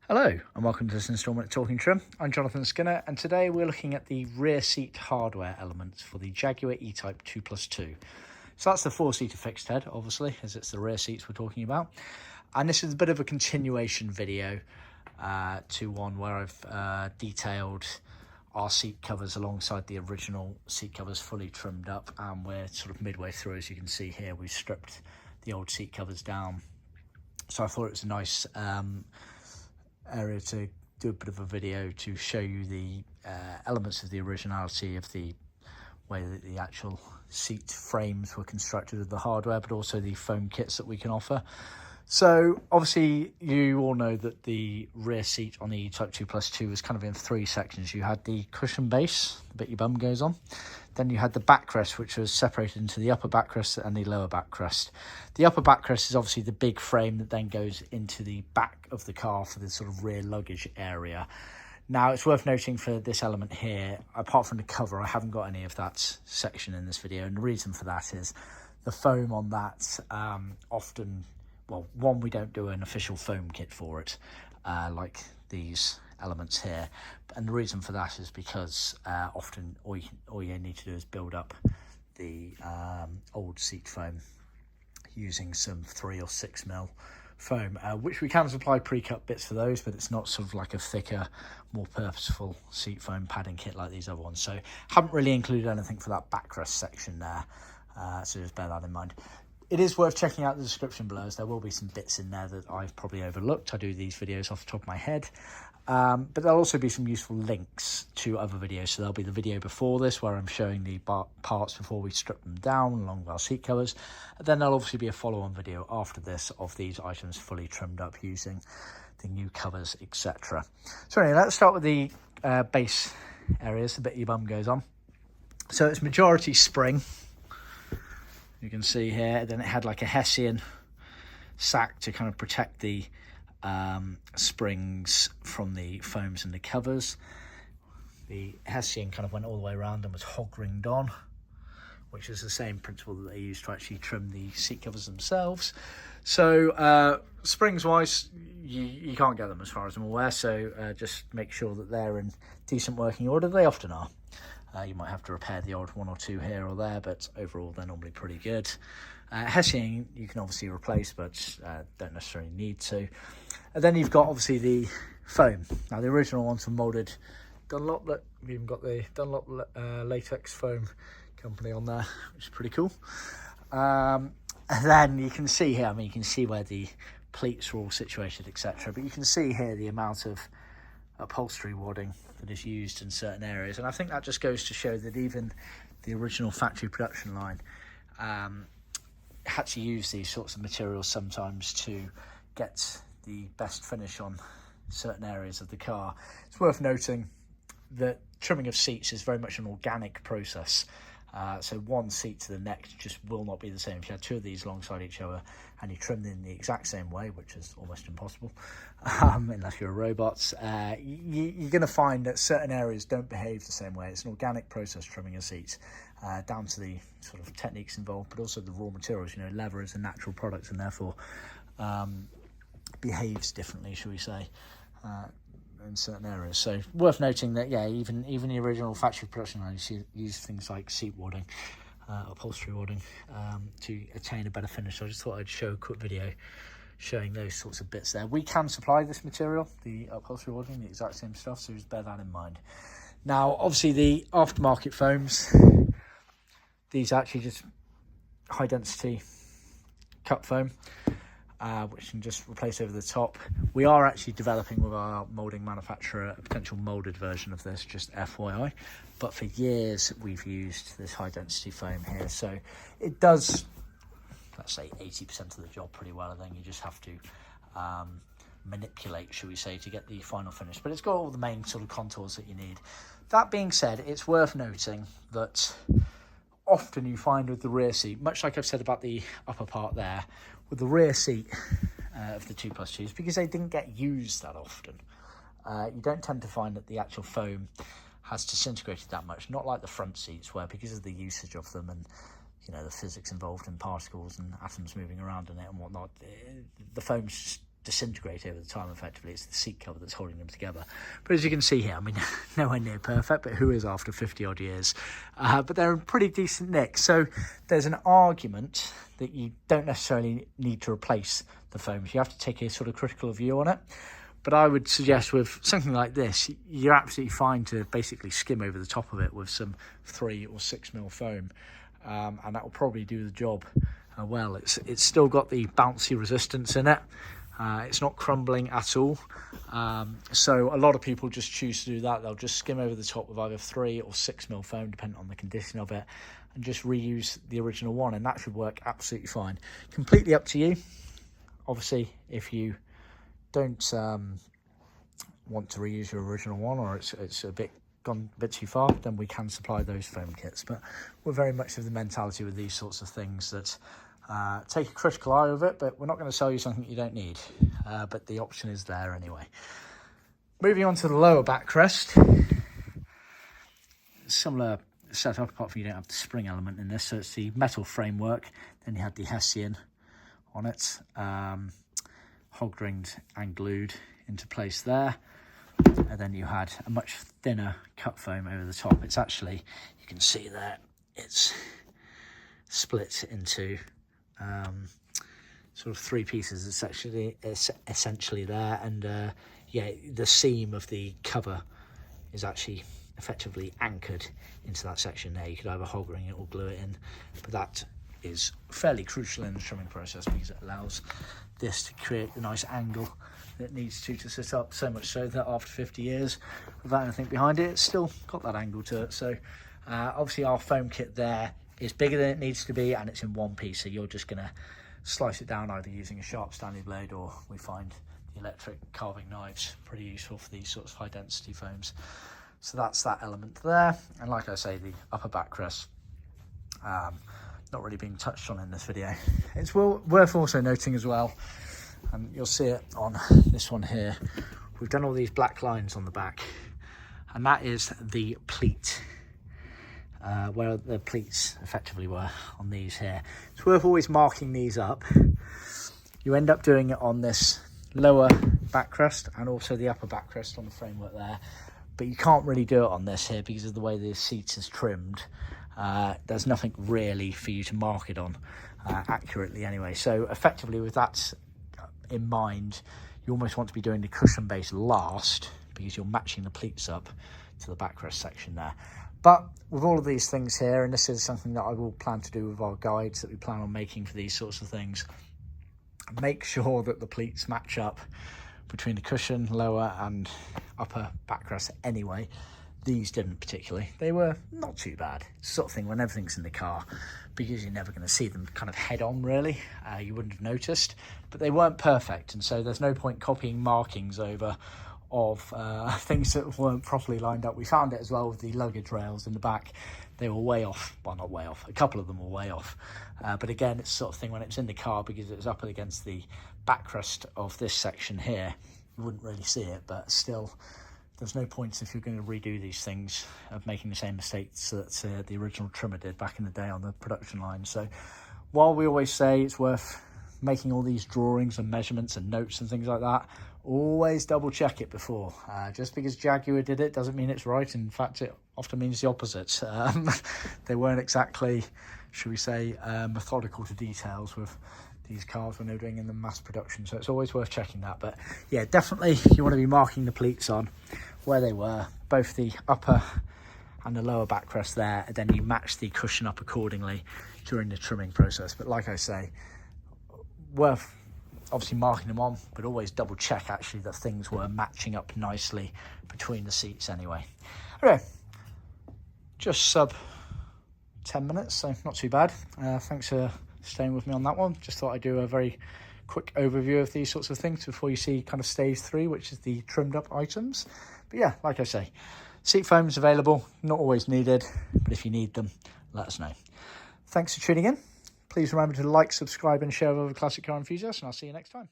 Hello and welcome to this instalment of Talking Trim. I'm Jonathon Skinner and today we're looking at the rear seat hardware elements for the Jaguar E-Type 2+2. So that's the four-seater fixed head, obviously, as it's the rear seats we're talking about. And this is a bit of a continuation video to one where I've detailed our seat covers alongside the original seat covers fully trimmed up, and we're sort of midway through. As you can see here, we've stripped the old seat covers down. So I thought it was a nice area to do a bit of a video to show you the elements of the originality of the way that the actual seat frames were constructed of the hardware, but also the foam kits that we can offer. So obviously you all know that the rear seat on the E-Type 2+2 was kind of in three sections. You had the cushion base, the bit your bum goes on. Then you had the backrest, which was separated into the upper backrest and the lower backrest. The upper backrest is obviously the big frame that then goes into the back of the car for the sort of rear luggage area. Now, it's worth noting for this element here, apart from the cover, I haven't got any of that section in this video. And the reason for that is the foam on that often, well, one, we don't do an official foam kit for it, like these elements here. And the reason for that is because often all you need to do is build up the old seat foam using some 3 or 6 mil foam, which we can supply pre-cut bits for those, but it's not sort of like a thicker, more purposeful seat foam padding kit like these other ones. So haven't really included anything for that backrest section there, so just bear that in mind. It is worth checking out the description below, as there will be some bits in there that I've probably overlooked. I do these videos off the top of my head. But there'll also be some useful links to other videos. So there'll be the video before this where I'm showing the parts before we strip them down along with our seat covers. And then there'll obviously be a follow-on video after this of these items fully trimmed up using the new covers, etc. So anyway, let's start with the base areas, the bit your bum goes on. So it's majority spring. You can see here, then it had like a Hessian sack to kind of protect the springs from the foams and the covers. The Hessian kind of went all the way around and was hog ringed on, which is the same principle that they used to actually trim the seat covers themselves. So springs wise, you can't get them as far as I'm aware, so just make sure that they're in decent working order. They often are. You might have to repair the odd one or two here or there, but overall they're normally pretty good. Hessian you can obviously replace, but don't necessarily need to. And then you've got obviously the foam. Now the original ones were moulded Dunlop. We've even got the Dunlop latex foam company on there, which is pretty cool. And then you can see here, I mean, you can see where the pleats are all situated, etc. But you can see here the amount of upholstery wadding that is used in certain areas, and I think that just goes to show that even the original factory production line had to use these sorts of materials sometimes to get the best finish on certain areas of the car. It's worth noting that trimming of seats is very much an organic process. So one seat to the next just will not be the same. If you had two of these alongside each other and you trim them in the exact same way, which is almost impossible, unless you're a robot, you're going to find that certain areas don't behave the same way. It's an organic process, trimming a seat, down to the sort of techniques involved, but also the raw materials. You know, leather is a natural product and therefore behaves differently, shall we say, in certain areas. So worth noting that, yeah, even the original factory production line use things like seat wadding, upholstery wadding, to attain a better finish. So I just thought I'd show a quick video showing those sorts of bits there. We can supply this material, the upholstery wadding, the exact same stuff, so just bear that in mind. Now obviously the aftermarket foams, these are actually just high density cut foam, which can just replace over the top. We are actually developing with our moulding manufacturer a potential moulded version of this, just FYI. But for years we've used this high density foam here, so it does, let's say, 80% of the job pretty well, and then you just have to manipulate, shall we say, to get the final finish. But it's got all the main sort of contours that you need. That being said, it's worth noting that often you find with the rear seat, much like I've said about the upper part there, with the rear seat of the 2+2s, because they didn't get used that often, you don't tend to find that the actual foam has disintegrated that much, not like the front seats, where because of the usage of them and, you know, the physics involved in particles and atoms moving around in it and whatnot, the foam's just disintegrate over the time. Effectively, it's the seat cover that's holding them together. But as you can see here, I mean, nowhere near perfect, but who is after 50 odd years? But they're in pretty decent nick. So there's an argument that you don't necessarily need to replace the foams. You have to take a sort of critical view on it. But I would suggest with something like this, you're absolutely fine to basically skim over the top of it with some 3 or 6 mil foam, and that will probably do the job well. It's still got the bouncy resistance in it. It's not crumbling at all. So a lot of people just choose to do that. They'll just skim over the top with either 3 or 6 mil foam, depending on the condition of it, and just reuse the original one, and that should work absolutely fine. Completely up to you. Obviously, if you don't want to reuse your original one, or it's gone a bit too far, then we can supply those foam kits. But we're very much of the mentality with these sorts of things that take a critical eye of it, but we're not going to sell you something you don't need. But the option is there anyway. Moving on to the lower backrest, similar setup, apart from you don't have the spring element in this. So it's the metal framework, then you had the Hessian on it, hog ringed and glued into place there, and then you had a much thinner cut foam over the top. It's actually, you can see there, it's split into sort of 3 pieces. It's essentially there, and yeah, the seam of the cover is actually effectively anchored into that section there. You could either hog ring it or glue it in, but that is fairly crucial in the trimming process because it allows this to create the nice angle that it needs to sit up, so much so that after 50 years without anything behind it, it's still got that angle to it. So obviously our foam kit there is bigger than it needs to be, and it's in one piece, so you're just going to slice it down either using a sharp Stanley blade, or we find the electric carving knives pretty useful for these sorts of high density foams. So that's that element there. And like I say, the upper backrest, not really being touched on in this video. It's worth also noting as well, and you'll see it on this one here, we've done all these black lines on the back, and that is the pleat, where the pleats effectively were on these here. It's worth always marking these up. You end up doing it on this lower backrest and also the upper backrest on the framework there, but you can't really do it on this here because of the way the seat is trimmed. There's nothing really for you to mark it on accurately anyway. So effectively, with that in mind, you almost want to be doing the cushion base last because you're matching the pleats up to the backrest section there. But with all of these things here, and this is something that I will plan to do with our guides that we plan on making for these sorts of things, make sure that the pleats match up between the cushion, lower and upper backrest anyway. These didn't particularly. They were not too bad. It's the sort of thing when everything's in the car, because you're never going to see them kind of head on really, you wouldn't have noticed, but they weren't perfect, and so there's no point copying markings over of things that weren't properly lined up. We found it as well with the luggage rails in the back. They were way off. Well, not way off, a couple of them were way off, but again, it's the sort of thing when it's in the car, because it's up against the backrest of this section here, you wouldn't really see it. But still, there's no point, if you're going to redo these things, of making the same mistakes that the original trimmer did back in the day on the production line. So while we always say it's worth making all these drawings and measurements and notes and things like that, always double check it before. Just because Jaguar did it doesn't mean it's right. In fact, it often means the opposite. They weren't exactly, should we say, methodical to details with these cars when they were doing in the mass production, so it's always worth checking that. But yeah, definitely you want to be marking the pleats on where they were, both the upper and the lower backrest there, and then you match the cushion up accordingly during the trimming process. But like I say, worth obviously marking them on, but always double check actually that things were matching up nicely between the seats anyway. Okay, just sub 10 minutes, so not too bad. Thanks for staying with me on that one. Just thought I'd do a very quick overview of these sorts of things before you see kind of stage 3, which is the trimmed up items. But yeah, like I say, seat foams available, not always needed, but if you need them, let us know. Thanks for tuning in. Please remember to like, subscribe and share with other classic car enthusiasts, and I'll see you next time.